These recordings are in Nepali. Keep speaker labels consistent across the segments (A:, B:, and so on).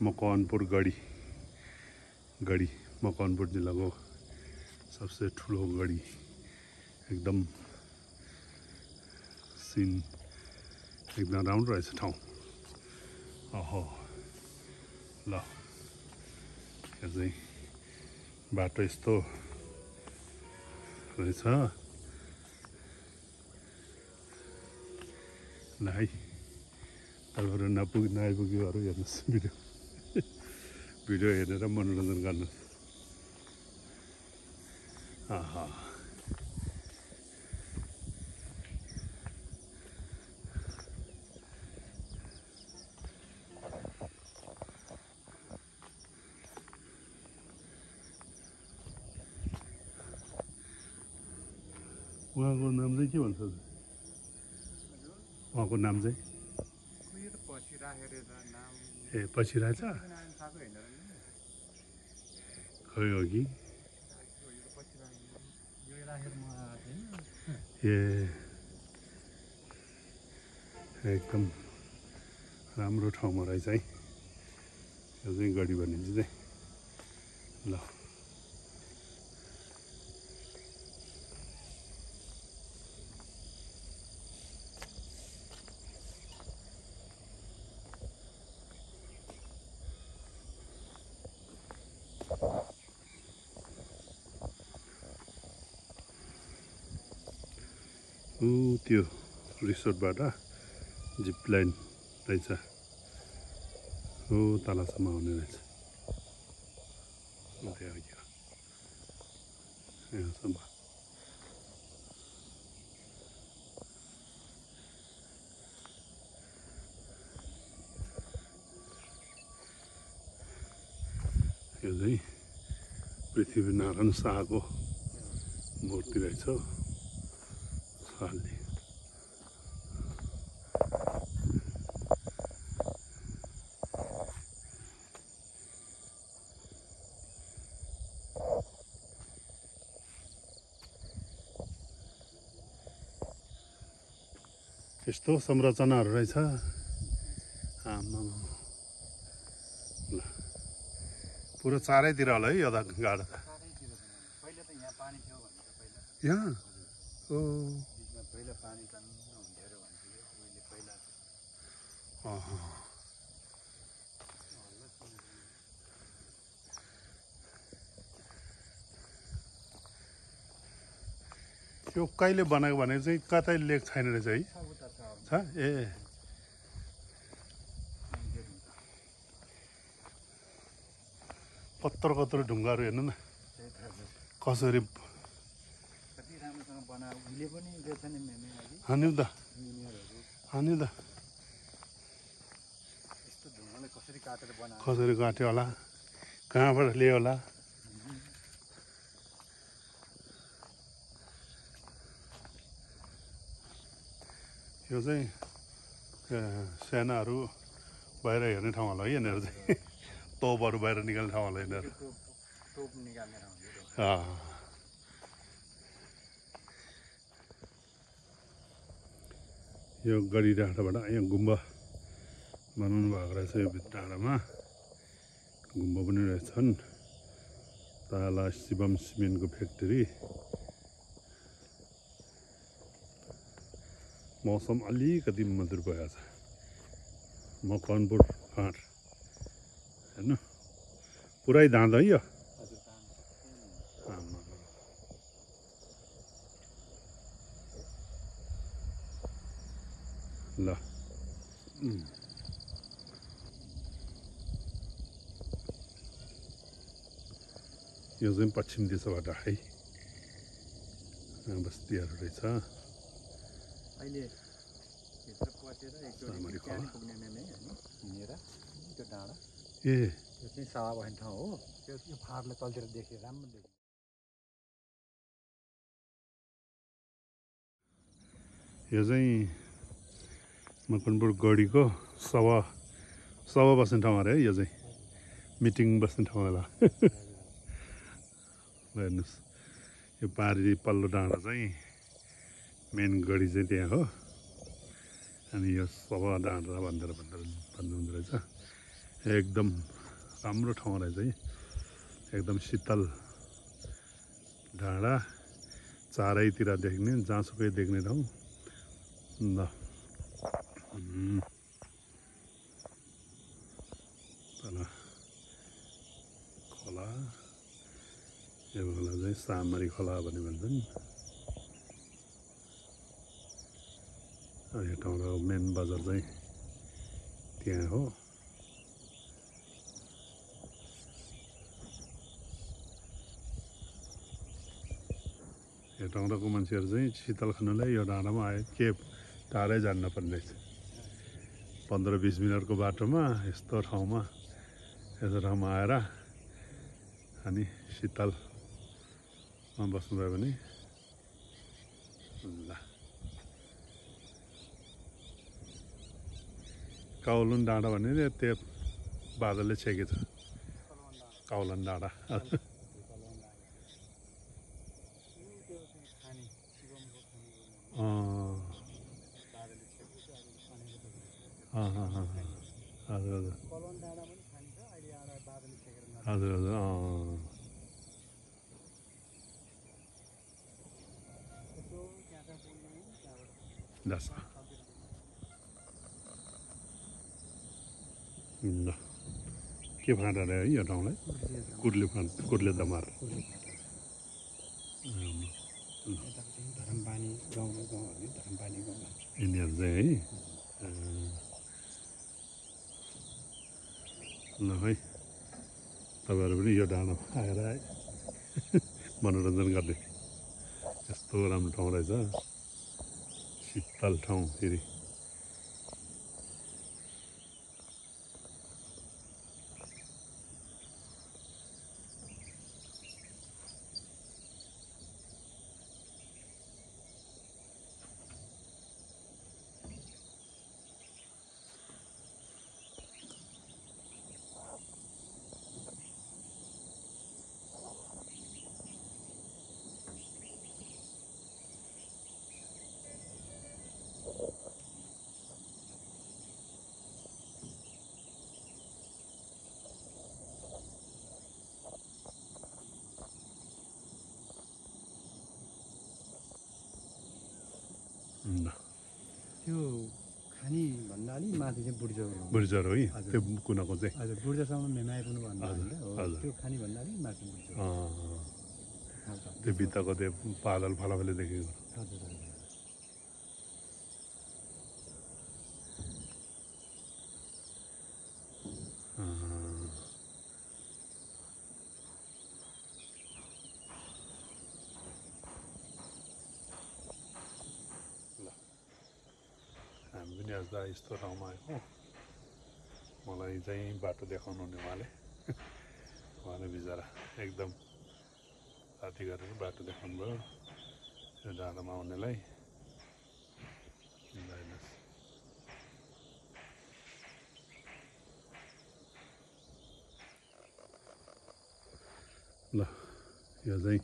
A: मकवानपुर गढी मकवानपुर जिल्लाको सबसे ठुलो गढी एकदम सिन एकदम राम्रो रहेछ ठाउँ। ओहो ल यहाँ चाहिँ बाटो यस्तो रहेछ ल है तपाईँहरू नआइपुग्योहरू हेर्नुहोस् भिडियो हेरेर मनोरञ्जन गर्नुहोस्। आहा उहाँको नाम चाहिँ के भन्छ? उहाँको नाम चाहिँ ए पछि रहेछ खै हो कि ए एकदम राम्रो ठाउँमा रहेछ है यो चाहिँ गढी भनिन्छ चाहिँ। ल त्यो रिसोर्टबाट जिप लाइन रहेछ तलसम्म आउने रहेछ यहाँसम्म। यो चाहिँ पृथ्वीनारायण शाहको मूर्ति रहेछ शाहले। यस्तो संरचनाहरू रहेछ आमा ल पुरो चारैतिर होला है यो त गाडा त यहाँ ओ
B: पहिला पानी त हुन्थ्यो रे भन्थ्यो पहिला
A: यो कहिले बनाएको भनेको चाहिँ कतै लेख छैन रहेछ है छ ए कत्रो ढुङ्गाहरू हेर्नु न कसरी हान्यो त कसरी काट्यो होला कहाँबाट ल्यायो होला। यो चाहिँ सेनाहरू बाहिर हेर्ने ठाउँ होला है यिनीहरू चाहिँ तोपहरू बाहिर निकाल्ने ठाउँ होला यिनीहरू। यो गढी डाँडाबाट यहाँ गुम्बा बनाउनु भएको रहेछ यो डाँडामा गुम्बा पनि रहेछन्। ताला शिवम सिमेन्टको फ्याक्ट्री। मौसम अलिकति मधुर भएको छ मकवानपुर फाँट हेर्नु पुरै धाँधो है यो ल यो चाहिँ पश्चिम दिशाबाट है बस्तीहरू रहेछ।
B: अहिले भित्र पसेर एकचोटि त्यहाँ पुग्ने नै हिँडेर त्यो डाँडा
A: ए
B: त्यो चाहिँ सावा भन्ने ठाउँ हो। त्यो फाँटले तलतिर देख्यो राम्रो देख्यो।
A: यो चाहिँ मकवानपुर गढीको सभा बस्ने ठाउँ अरे है यो चाहिँ मिटिङ बस्ने ठाउँ होला। हेर्नुहोस् यो पारी पल्लो डाँडा चाहिँ मेन गढी चाहिँ त्यहाँ हो अनि यो सभा डाँडा भन्नुहुँदो रहेछ। एकदम राम्रो ठाउँ रहेछ है एकदम शीतल डाँडा चारैतिर देख्ने जहाँसुकै देख्ने ठाउँ ल तल खोला यो खोला चाहिँ सामरी खोला भन्ने भन्छन् यो ठाउँको मेन बजार चाहिँ त्यहाँ हो यो ठाउँको मान्छेहरू चाहिँ शीतल खानलाई यो डाँडामा आयो के टाढै जान्न पर्ने 15-20 मिनटको बाटोमा यस्तो ठाउँमा आएर अनि शीतलमा बस्नुभयो भने ल काउलन डाँडा भन्ने त्यो बादलले छेकेछ काउलन डाँडा हजुर हजुर हजुर हजुर दस ल के फाँटा रह्यो है यो ठाउँलाई कुर्ले दमार यिनीहरू चाहिँ है ल है तपाईँहरू पनि यो डाँडामा आएर मनोरञ्जन गर्ने यस्तो राम्रो ठाउँ रहेछ शीतल ठाउँ फेरि
B: त्यो खानी भन्दा अलि माथि चाहिँ
A: बुर्जर हो है त्यो कुनाको चाहिँ
B: हजुर बुर्जासम्म मेमा आइपुग्नु भन्नु
A: हजुर
B: त्यो खानी भन्दा अलि माथि बुर्जा
A: त्यो भित्ताको त्यो पादल फलाफले देखेको
B: हजुर हजुर
A: हामी पनि आज यस्तो ठाउँमा आएको मलाई चाहिँ बाटो देखाउनु हुने उहाँले बिचरा एकदम साथी गरेर बाटो देखाउनु भयो यो डाँडामा आउनेलाई ल यो चाहिँ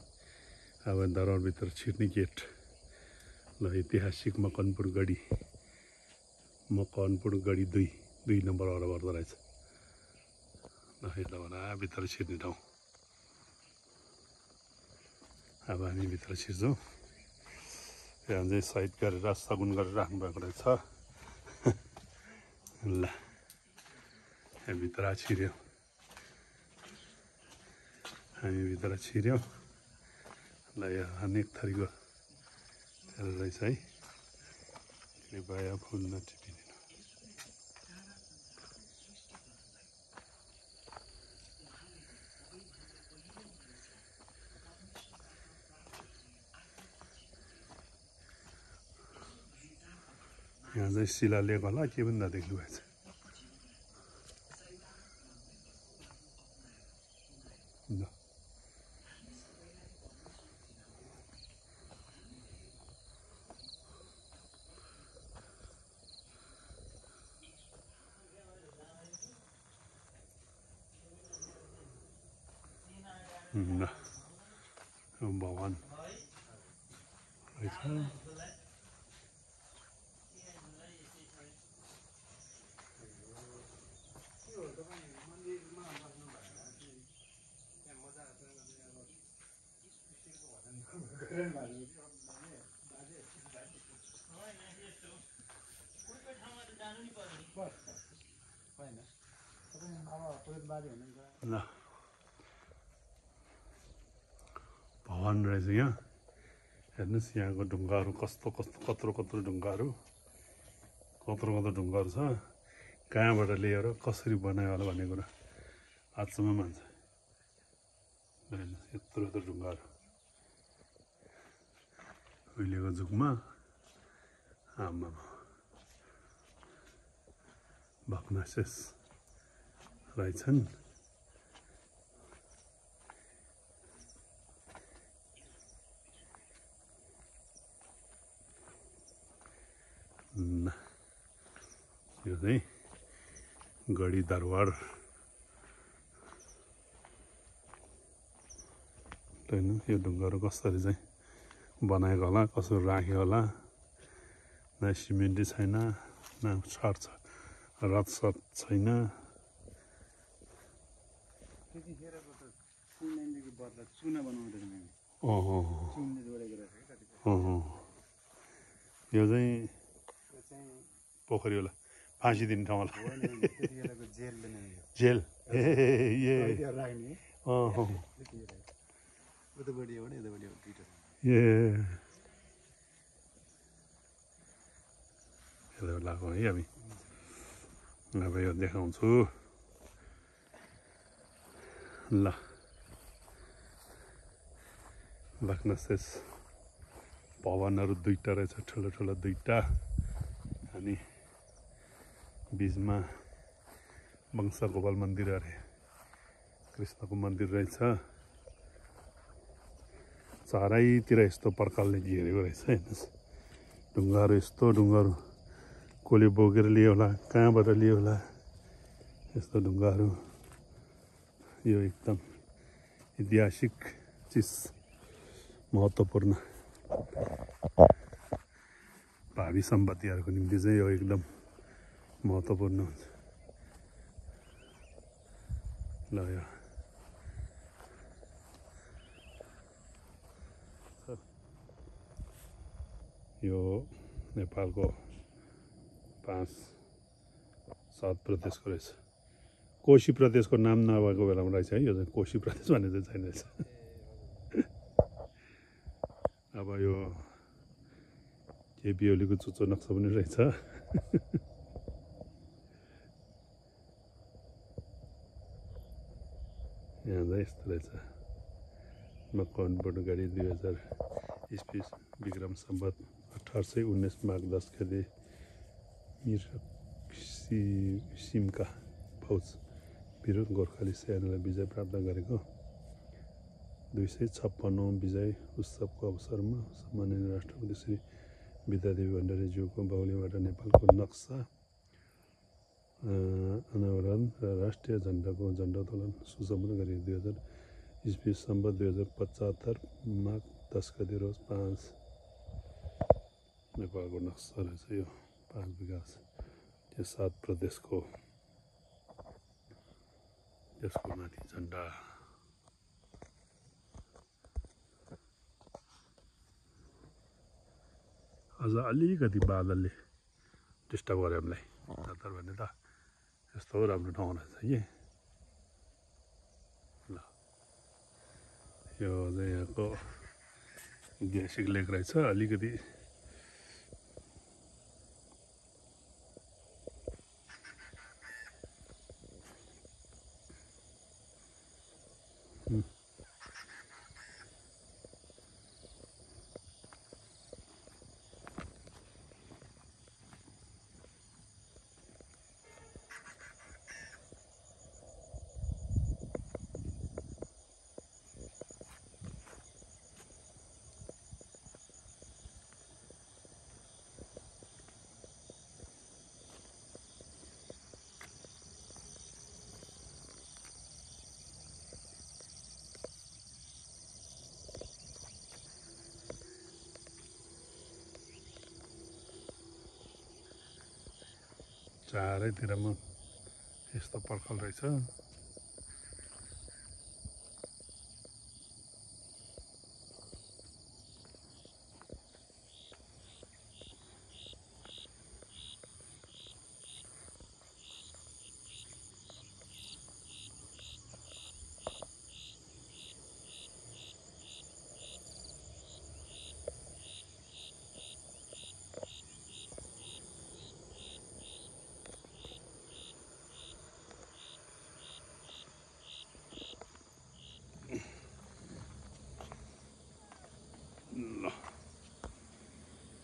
A: अब दरबारभित्र छिर्ने गेट ल ऐतिहासिक मकनपुर गढी 2 नम्बर वाला पर्दो रहेछ ल यताबाट भित्र छिर्ने ठाउँ अब हामी भित्र छिर्छौँ यहाँ चाहिँ सहिद गरेर सगुन गरेर राख्नुभएको रहेछ ल यहाँ भित्र छिर्यौँ हामी भित्र छिर्यौँ ल यो अनेक थरीको रहेछ है कृपया फुल नटिपिदिनु यहाँ चाहिँ शिलालेख होला के पनि नदेख्नु भएको छ ल भगवान रहेछ ल भवन रहेछ यहाँ हेर्नुहोस् यहाँको ढुङ्गाहरू कस्तो कस्तो कत्रो कत्रो ढुङ्गाहरू छ कहाँबाट ल्याएर कसरी बनायो होला भन्ने कुरा आजसम्म मान्छ हेर्नुहोस् यत्रो यत्रो ढुङ्गाहरू उहिलेको जुगमा आमा भग्नाशेष रहेछन् यो चाहिँ गढी दरबार होइन यो ढुङ्गाहरू कसरी चाहिँ बनाएको होला कसरी राख्यो होला न सिमेन्टै छैन न रथसथ छैन यो चाहिँ पोखरी होला फाँसी दिने ठाउँ होला जेल ए लगाएको है हामी अब यो देखाउँछु ल भग्नाशेष भवनहरू दुईवटा रहेछ ठुलो ठुलो दुईवटा अनि बिचमा वंश गोपाल मन्दिर अरे कृष्णको मन्दिर रहेछ चारैतिर यस्तो प्रकारले घेरेको रहेछ हेर्नुहोस् ढुङ्गाहरू यस्तो ढुङ्गाहरू कसले बोकेर लियो होला कहाँबाट लियो होला यस्तो ढुङ्गाहरू यो एकदम ऐतिहासिक चिज महत्त्वपूर्ण भावी सम्पत्तिहरूको निम्ति चाहिँ यो एकदम महत्त्वपूर्ण हुन्छ ल यो नेपालको 5-7 प्रदेशको रहेछ कोशी प्रदेशको नाम नभएको बेलामा रहेछ है यो चाहिँ कोशी प्रदेश भन्ने चाहिँ छैन रहेछ अब यो केपी ओलीको चुच्चो नक्सा पनि रहेछ यहाँ चाहिँ यस्तो रहेछ मकवानपुर गाडी 2000 इस्वी विक्रम सम्वत 1819 माघ 10 गते मिर सिमका फौज विरुद्ध गोर्खाली सेनालाई विजय प्राप्त गरेको 256औं विजय उत्सवको अवसरमा सम्माननीय राष्ट्रपति श्री विद्यादेवी भण्डारीज्यूको बाहुलीबाट नेपालको नक्सा अनावरण र राष्ट्रिय झन्डाको झन्डोत्तोलन सुसम्पन्न गरियो 2000 इस्वी सम्वत 2075 माघ 10 गते रोज 5 नेपालको नक्सा रहेछ यो 5 विकास यो 7 प्रदेशको यसको माथि झन्डा अझ अलिकति बादलले डिस्टर्ब गर्यो हामीलाई तर भने त यस्तो राम्रो ठाउँ रहेछ कि ल यो चाहिँ यहाँको ऐतिहासिक लेक रहेछ अलिकति चारैतिरमा यस्तो पर्खल रहेछ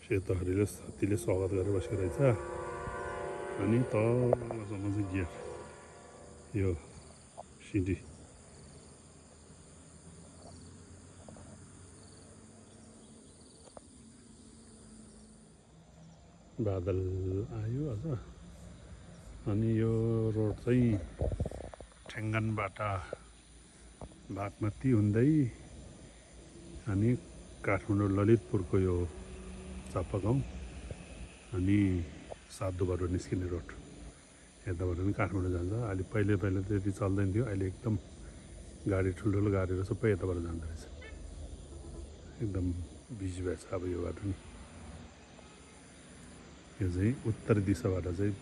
A: सेतो हरिले साथीले स्वागत गरेर बसेको रहेछ। अनि तलसम्म चाहिँ गेट यो सिडी बादल आयो अझ। अनि यो रोड चाहिँ ठेङ्गनबाट बागमती हुँदै अनि काठमाडौँ ललितपुरको यो चापागाउँ अनि साधुबाट निस्किने रोड यताबाट पनि काठमाडौँ जान्छ। अहिले पहिले त्यति चल्दैन थियो, अहिले एकदम गाडी ठुल्ठुलो गाडीहरू सबै यताबाट जाँदो रहेछ। एकदम बिजी भएछ अब यो बाटो नि। यो चाहिँ उत्तर दिशाबाट चाहिँ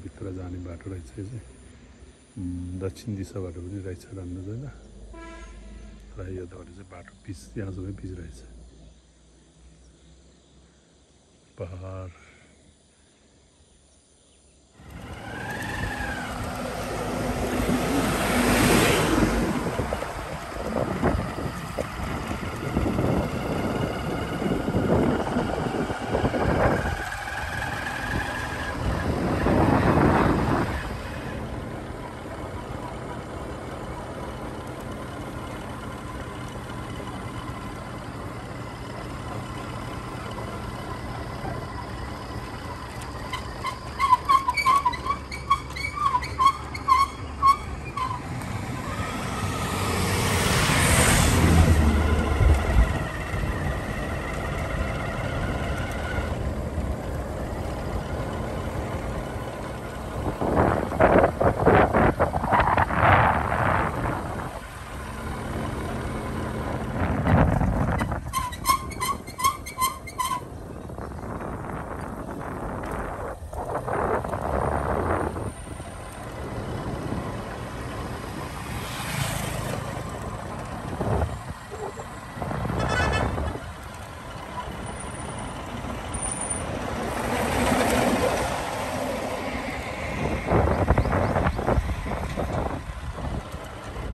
A: भित्र जाने बाटो रहेछ। यो चाहिँ दक्षिण दिशाबाट पनि रहेछ राम्रो छैन र यताबाट चाहिँ बाटो पिच यहाँसम्म पिच रहेछ। पहाड